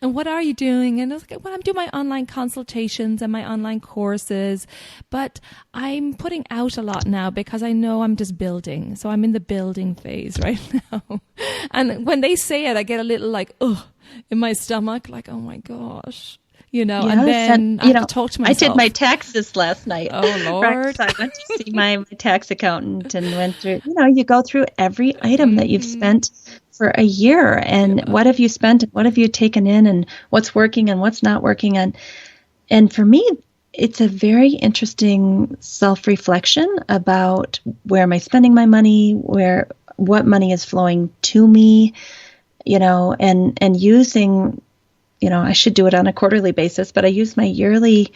And what are you doing? And I was like, well, I'm doing my online consultations and my online courses, but I'm putting out a lot now because I know I'm just building. So I'm in the building phase right now. And when they say it, I get a little like, ugh, in my stomach, like, oh my gosh. And then I have to talk to myself. I did my taxes last night. Oh, Lord. Right? So I went to see my tax accountant and went through, you go through every item that you've spent for a year and what have you spent and what have you taken in and what's working and what's not working. And for me, it's a very interesting self-reflection about where am I spending my money, what money is flowing to me, and using, I should do it on a quarterly basis, but I use my yearly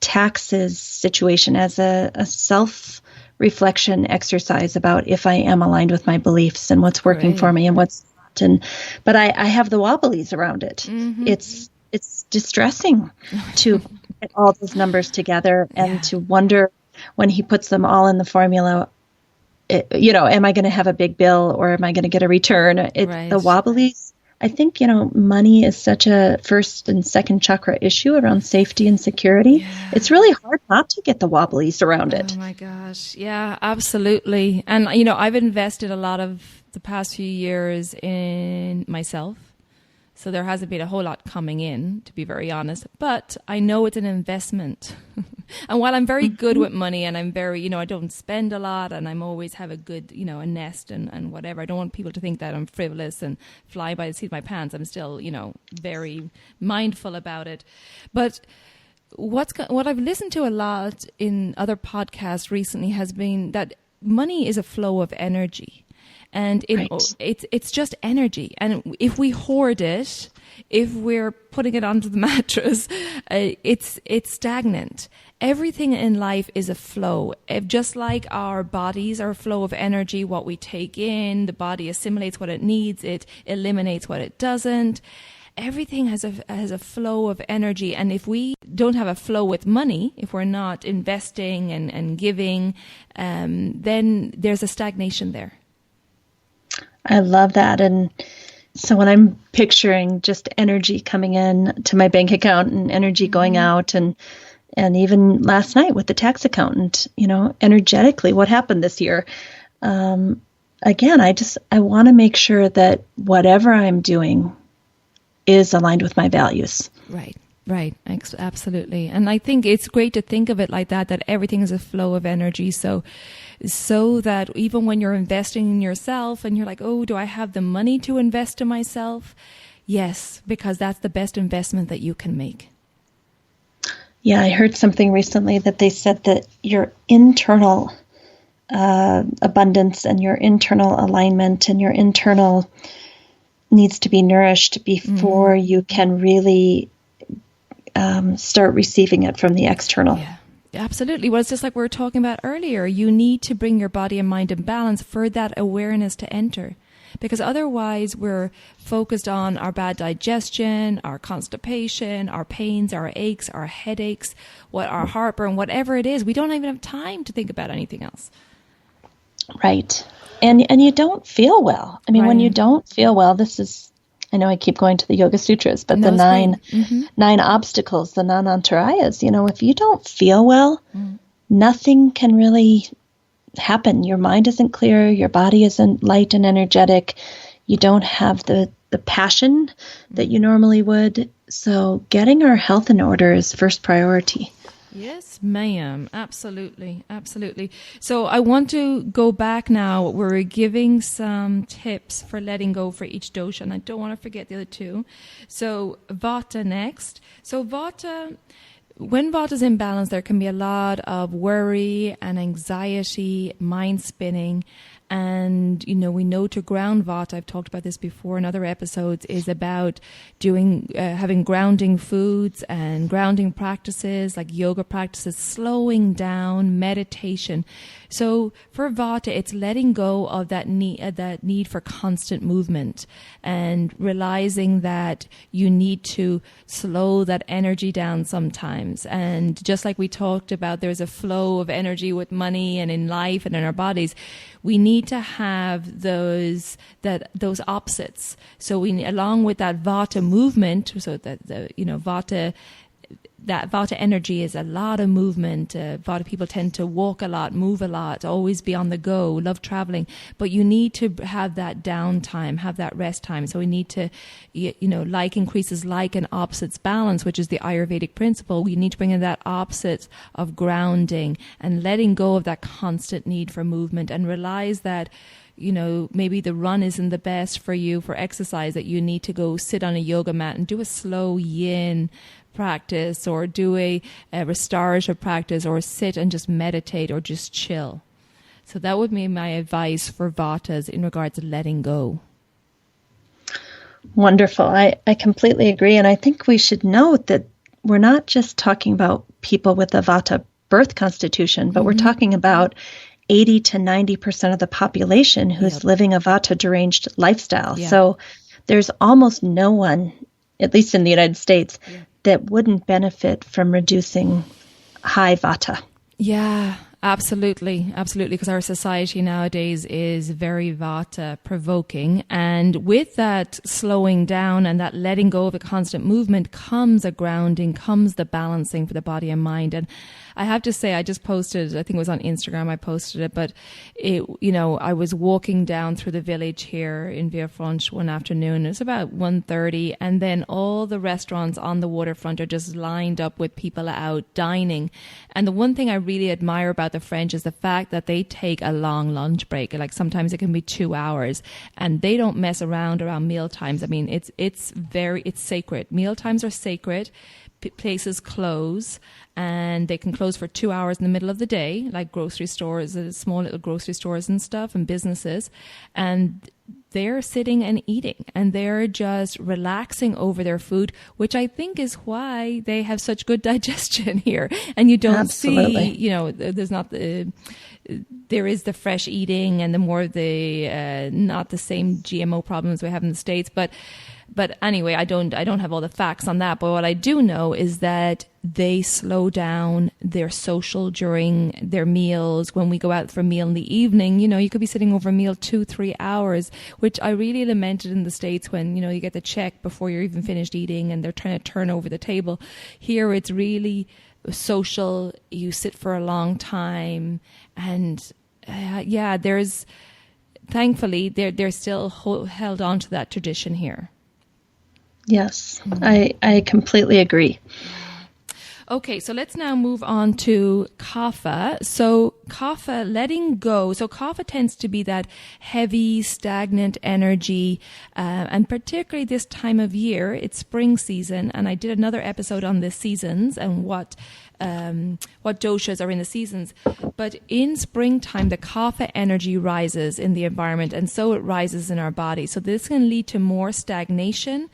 taxes situation as a self-reflection exercise about if I am aligned with my beliefs and what's working for me and what's not. But I have the wobblies around it. Mm-hmm. It's distressing to put all those numbers together and to wonder when he puts them all in the formula, am I going to have a big bill or am I going to get a return? The wobblies. I think, money is such a first and second chakra issue around safety and security. Yeah. It's really hard not to get the wobblies around it. Oh my gosh. Yeah, absolutely. And, I've invested a lot of the past few years in myself. So there hasn't been a whole lot coming in, to be very honest. But I know it's an investment. And while I'm very good with money and I'm very, I don't spend a lot and I'm always have a good, a nest and whatever. I don't want people to think that I'm frivolous and fly by the seat of my pants. I'm still, very mindful about it. But what I've listened to a lot in other podcasts recently has been that money is a flow of energy. And it's just energy. And if we hoard it, if we're putting it onto the mattress, it's stagnant. Everything in life is a flow. Just like our bodies are a flow of energy, what we take in, the body assimilates what it needs, it eliminates what it doesn't. Everything has a flow of energy. And if we don't have a flow with money, if we're not investing and giving, then there's a stagnation there. I love that. And so when I'm picturing just energy coming in to my bank account and energy going out and even last night with the tax accountant, energetically, what happened this year? Again, I want to make sure that whatever I'm doing is aligned with my values. Right. Absolutely. And I think it's great to think of it like that everything is a flow of energy. So that even when you're investing in yourself and you're like, oh, do I have the money to invest in myself? Yes, because that's the best investment that you can make. Yeah, I heard something recently that they said that your internal abundance and your internal alignment and your internal needs to be nourished before you can really start receiving it from the external. Yeah, absolutely. Well, it's just like we were talking about earlier. You need to bring your body and mind in balance for that awareness to enter. Because otherwise we're focused on our bad digestion, our constipation, our pains, our aches, our headaches, our heartburn, whatever it is. We don't even have time to think about anything else. Right. And you don't feel well. I mean, when you don't feel well, I know I keep going to the Yoga Sutras, but the nine obstacles, the nanantarayas, if you don't feel well, nothing can really happen. Your mind isn't clear. Your body isn't light and energetic. You don't have the passion that you normally would. So getting our health in order is first priority. Yes, ma'am. Absolutely. Absolutely. So I want to go back now. We're giving some tips for letting go for each dosha, and I don't want to forget the other two. So Vata next. So Vata, when Vata is in balance, there can be a lot of worry and anxiety, mind spinning. And, we know to ground Vata, I've talked about this before in other episodes, is about having grounding foods and grounding practices like yoga practices, slowing down, meditation. So for Vata, it's letting go of that need for constant movement and realizing that you need to slow that energy down sometimes. And just like we talked about, there's a flow of energy with money and in life and in our bodies. We need to have those opposites. So we, along with that Vata movement, so that Vata that Vata energy is a lot of movement. Vata people tend to walk a lot, move a lot, always be on the go, love traveling. But you need to have that downtime, have that rest time. So we need to, like increases like and opposites balance, which is the Ayurvedic principle. We need to bring in that opposite of grounding and letting go of that constant need for movement and realize that, maybe the run isn't the best for you for exercise, that you need to go sit on a yoga mat and do a slow yin practice or do a restorative practice or sit and just meditate or just chill. So that would be my advice for Vatas in regards to letting go. Wonderful. I completely agree. And I think we should note that we're not just talking about people with a Vata birth constitution, but we're talking about 80 to 90% of the population who's living a Vata deranged lifestyle. Yeah. So there's almost no one, at least in the United States, that wouldn't benefit from reducing high Vata. Yeah, absolutely. Absolutely. Because our society nowadays is very Vata provoking. And with that slowing down and that letting go of a constant movement comes a grounding, comes the balancing for the body and mind. And I have to say, I just posted, I think it was on Instagram, I posted it, but I was walking down through the village here in Villefranche one afternoon. It was about 1:30, and then all the restaurants on the waterfront are just lined up with people out dining. And the one thing I really admire about the French is the fact that they take a long lunch break. Like sometimes it can be 2 hours, and they don't mess around meal times. I mean, it's sacred. Meal times are sacred. Places close, and they can close for 2 hours in the middle of the day, like grocery stores, small little grocery stores and stuff, and businesses. And they're sitting and eating, and they're just relaxing over their food, which I think is why they have such good digestion here. And you don't see, there's not there is the fresh eating and the more the not the same GMO problems we have in the States, But anyway, I don't have all the facts on that. But what I do know is that they slow down. They're social during their meals. When we go out for a meal in the evening, you could be sitting over a meal 2-3 hours, which I really lamented in the States when, you get the check before you're even finished eating and they're trying to turn over the table. Here, it's really social. You sit for a long time. And thankfully, they're still held on to that tradition here. Yes, I completely agree. Okay, so let's now move on to kapha. So kapha, letting go. So kapha tends to be that heavy, stagnant energy, and particularly this time of year, it's spring season, and I did another episode on the seasons and what doshas are in the seasons. But in springtime, the kapha energy rises in the environment, and so it rises in our body. So this can lead to more stagnation,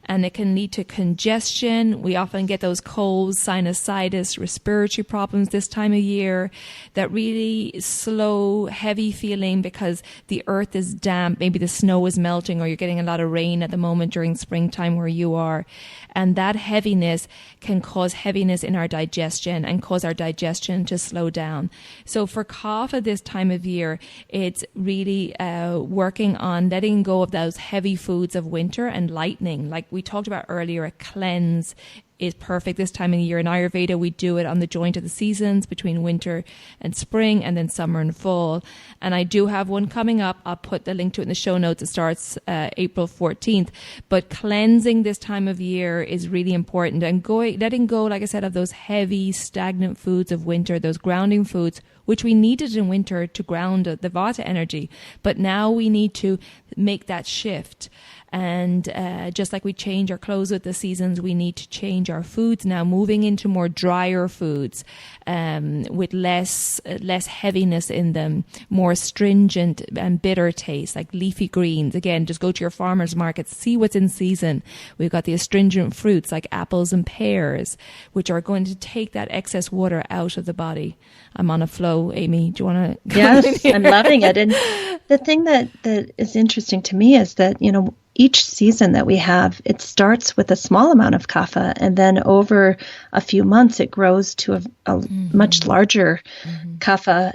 and it can lead to congestion. We often get those colds, sinusitis, respiratory problems this time of year, that really slow, heavy feeling because the earth is damp. Maybe the snow is melting, or you're getting a lot of rain at the moment during springtime where you are. And that heaviness can cause heaviness in our digestion and cause our digestion to slow down. So for kapha this time of year, it's really working on letting go of those heavy foods of winter and lightening. Like we talked about earlier, a cleanse is perfect this time of the year. In Ayurveda, we do it on the joint of the seasons between winter and spring, and then summer and fall. And I do have one coming up. I'll put the link to it in the show notes. It starts April 14th. But cleansing this time of year is really important. And letting go, like I said, of those heavy, stagnant foods of winter, those grounding foods, which we needed in winter to ground the Vata energy. But now we need to make that shift. And just like we change our clothes with the seasons, we need to change our foods now, moving into more drier foods with less heaviness in them, more stringent and bitter taste, like leafy greens. Again, just go to your farmer's market, see what's in season. We've got the astringent fruits like apples and pears, which are going to take that excess water out of the body. I'm on a flow, Amy. Do you want to? Yes, I'm loving it. And the thing that is interesting to me is that, each season that we have, it starts with a small amount of kapha, and then over a few months, it grows to a much larger kapha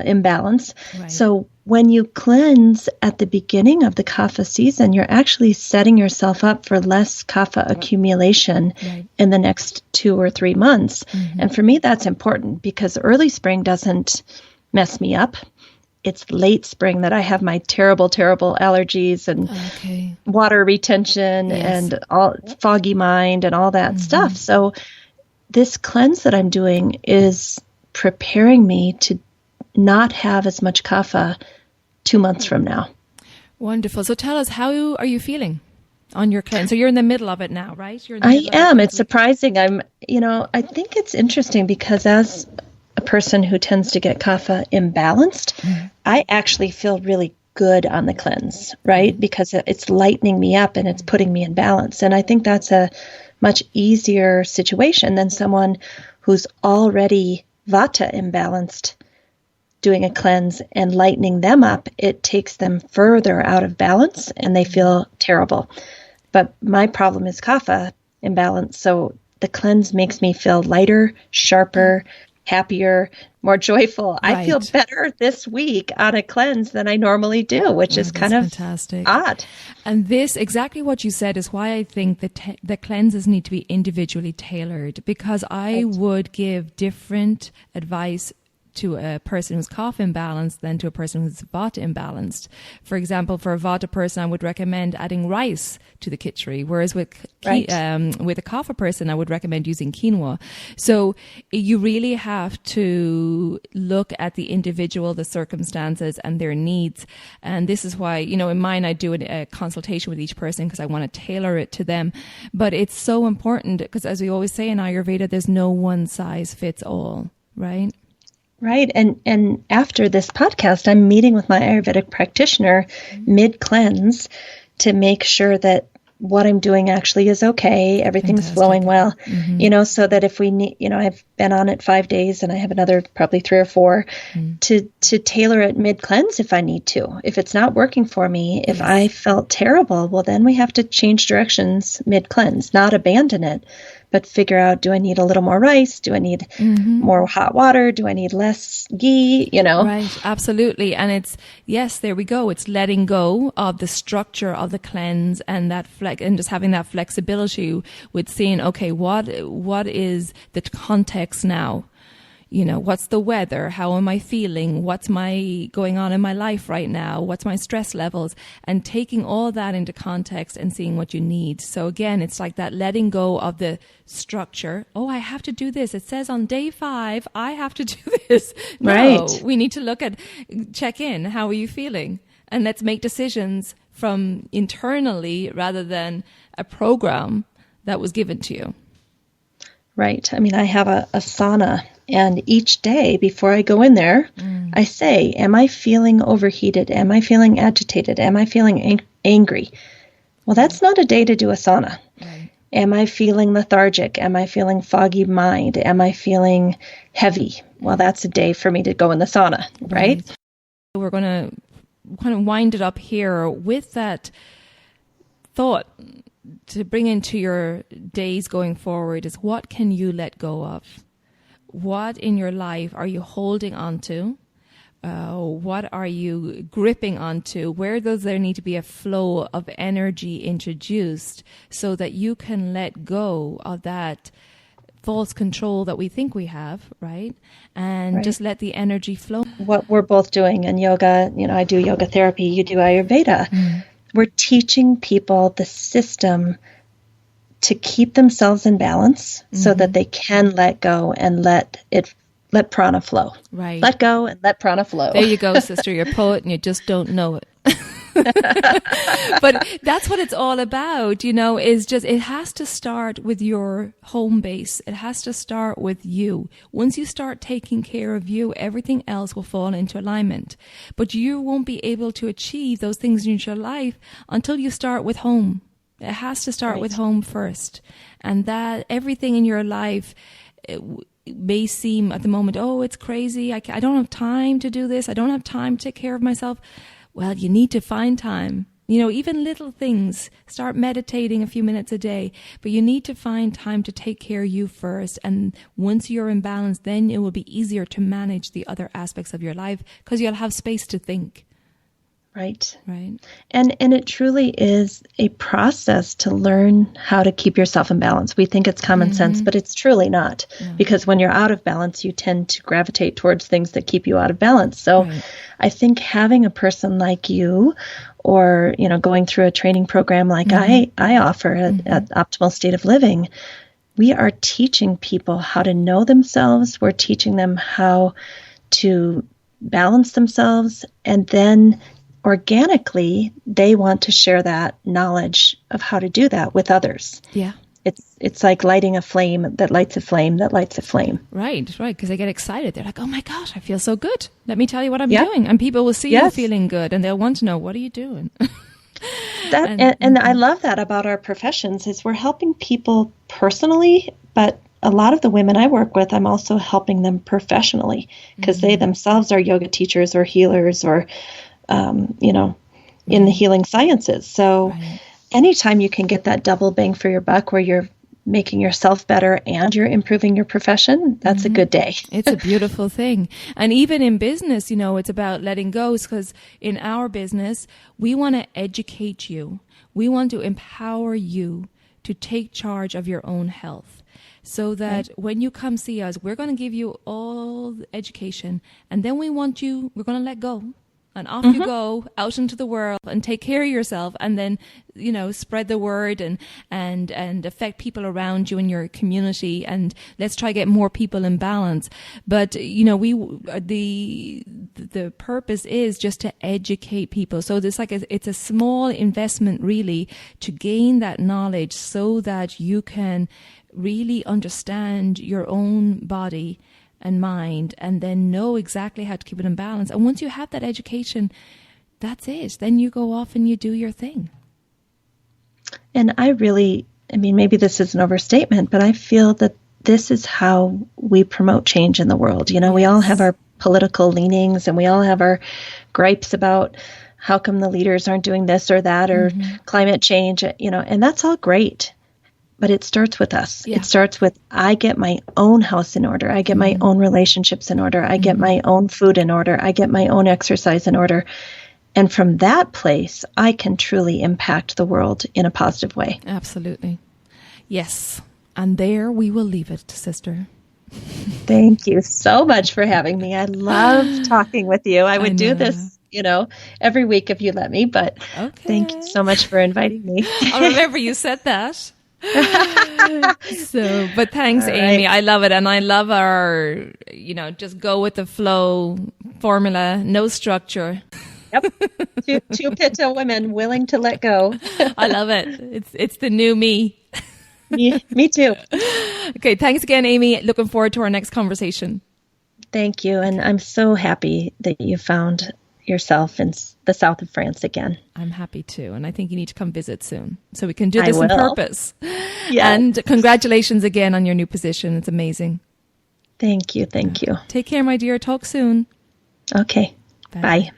imbalance. Right. So when you cleanse at the beginning of the kapha season, you're actually setting yourself up for less kapha accumulation in the next 2 or 3 months. And for me, that's important because early spring doesn't mess me up. It's late spring that I have my terrible, terrible allergies and water retention and all foggy mind and all that stuff. So this cleanse that I'm doing is preparing me to not have as much kapha 2 months from now. Wonderful. So tell us, how are you feeling on your cleanse? So you're in the middle of it now, right? I am. It's surprising. I think it's interesting because as a person who tends to get kapha imbalanced, I actually feel really good on the cleanse, right? Because it's lightening me up and it's putting me in balance. And I think that's a much easier situation than someone who's already vata imbalanced, doing a cleanse and lightening them up, it takes them further out of balance and they feel terrible. But my problem is kapha imbalance. So the cleanse makes me feel lighter, sharper, happier, more joyful. Right. I feel better this week on a cleanse than I normally do, which is kind of fantastic. Odd. And this, exactly what you said, is why I think that the cleanses need to be individually tailored, because I would give different advice to a person who's kapha imbalanced than to a person who's vata imbalanced. For example, for a vata person, I would recommend adding rice to the khichdi, whereas with a kapha person, I would recommend using quinoa. So you really have to look at the individual, the circumstances, and their needs. And this is why, in mine, I do a consultation with each person because I want to tailor it to them. But it's so important because, as we always say in Ayurveda, there's no one size fits all, right? Right. And after this podcast, I'm meeting with my Ayurvedic practitioner mid-cleanse to make sure that what I'm doing actually is okay. Everything's flowing well, so that if we need, I've been on it 5 days and I have another probably 3 or 4 to tailor it mid-cleanse if I need to. If it's not working for me, if I felt terrible, well, then we have to change directions mid-cleanse, not abandon it, but figure out, do I need a little more rice? Do I need more hot water? Do I need less ghee? Right, absolutely. And it's, yes, there we go. It's letting go of the structure of the cleanse and that and just having that flexibility with seeing, okay, what is the context now? What's the weather? How am I feeling? What's going on in my life right now? What's my stress levels? And taking all that into context and seeing what you need. So again, it's like that letting go of the structure. Oh, I have to do this. It says on day 5, I have to do this. No, we need to check in. How are you feeling? And let's make decisions from internally rather than a program that was given to you. Right. I mean, I have a sauna, and each day before I go in there, I say, am I feeling overheated? Am I feeling agitated? Am I feeling angry? Well, that's not a day to do a sauna. Right. Am I feeling lethargic? Am I feeling foggy mind? Am I feeling heavy? Well, that's a day for me to go in the sauna, right? We're going to kind of wind it up here with that thought to bring into your days going forward is, what can you let go of? What in your life are you holding on to? What are you gripping onto? Where does there need to be a flow of energy introduced so that you can let go of that false control that we think we have, right? And just let the energy flow. What we're both doing in yoga, I do yoga therapy, you do Ayurveda. We're teaching people the system to keep themselves in balance so that they can let go and let prana flow. Right. Let go and let prana flow. There you go, sister. You're a poet and you just don't know it. But that's what it's all about, is just, it has to start with your home base. It has to start with you. Once you start taking care of you, everything else will fall into alignment. But you won't be able to achieve those things in your life until you start with home. It has to start with home first. And that everything in your life may seem at the moment, oh, it's crazy. I don't have time to do this. I don't have time to take care of myself. Well, you need to find time. Even little things. Start meditating a few minutes a day. But you need to find time to take care of you first. And once you're in balance, then it will be easier to manage the other aspects of your life because you'll have space to think. Right. Right. And it truly is a process to learn how to keep yourself in balance. We think it's common sense, but it's truly not. No. Because when you're out of balance, you tend to gravitate towards things that keep you out of balance. So I think having a person like you, or, going through a training program like I offer at Optimal State of Living, we are teaching people how to know themselves. We're teaching them how to balance themselves, and then organically, they want to share that knowledge of how to do that with others. Yeah. It's like lighting a flame that lights a flame that lights a flame. Right. Because they get excited. They're like, oh my gosh, I feel so good. Let me tell you what I'm doing. And people will see you feeling good and they'll want to know, what are you doing? And I love that about our professions is we're helping people personally, but a lot of the women I work with, I'm also helping them professionally because they themselves are yoga teachers or healers or, in the healing sciences. So anytime you can get that double bang for your buck where you're making yourself better and you're improving your profession, that's a good day. It's a beautiful thing. And even in business, it's about letting go, because in our business, we want to educate you. We want to empower you to take charge of your own health, so that when you come see us, we're going to give you all the education, and then we're going to let go. And off you go out into the world and take care of yourself, and then, spread the word and affect people around you in your community. And let's try to get more people in balance. But, the purpose is just to educate people. So it's a small investment really to gain that knowledge so that you can really understand your own body and mind, and then know exactly how to keep it in balance. And once you have that education, that's it. Then you go off and you do your thing. And maybe this is an overstatement, but I feel that this is how we promote change in the world. We all have our political leanings and we all have our gripes about how come the leaders aren't doing this or that or climate change, and that's all great. But it starts with us. Yeah. It starts with, I get my own house in order. I get my own relationships in order. I get my own food in order. I get my own exercise in order. And from that place, I can truly impact the world in a positive way. Absolutely. Yes. And there we will leave it, sister. Thank you so much for having me. I love talking with you. I would do this, every week if you let me, but thank you so much for inviting me. I'll remember you said that. But thanks, Amy. I love it. And I love our, just go with the flow formula, no structure. Yep. Two pitta women willing to let go. I love it. It's the new me. Me too. Okay. Thanks again, Amy. Looking forward to our next conversation. Thank you. And I'm so happy that you found yourself in the south of France again. I'm happy too. And I think you need to come visit soon so we can do this on purpose. Yeah. And congratulations again on your new position. It's amazing. Thank you. Thank you. Take care, my dear. Talk soon. Okay. Bye.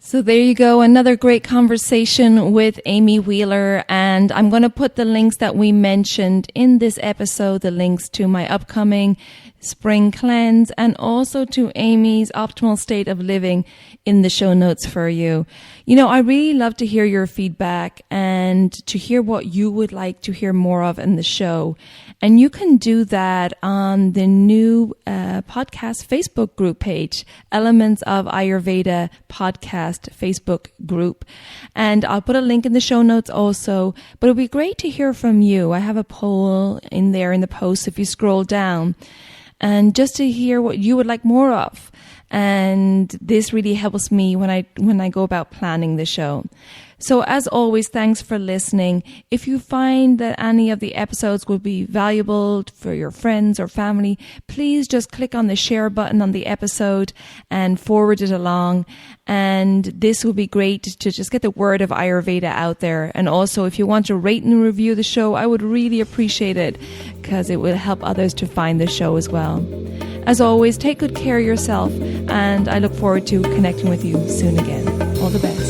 So there you go. Another great conversation with Amy Wheeler. And I'm going to put the links that we mentioned in this episode, the links to my upcoming spring cleanse and also to Amy's optimal state of living in the show notes for you. I really love to hear your feedback and to hear what you would like to hear more of in the show. And you can do that on the new podcast Facebook group page, Elements of Ayurveda podcast Facebook group. And I'll put a link in the show notes also, but it'll be great to hear from you. I have a poll in there in the post if you scroll down, and just to hear what you would like more of. And this really helps me when I go about planning the show. So as always, thanks for listening. If you find that any of the episodes will be valuable for your friends or family, please just click on the share button on the episode and forward it along. And this will be great to just get the word of Ayurveda out there. And also, if you want to rate and review the show, I would really appreciate it because it will help others to find the show as well. As always, take good care of yourself, and I look forward to connecting with you soon again. All the best.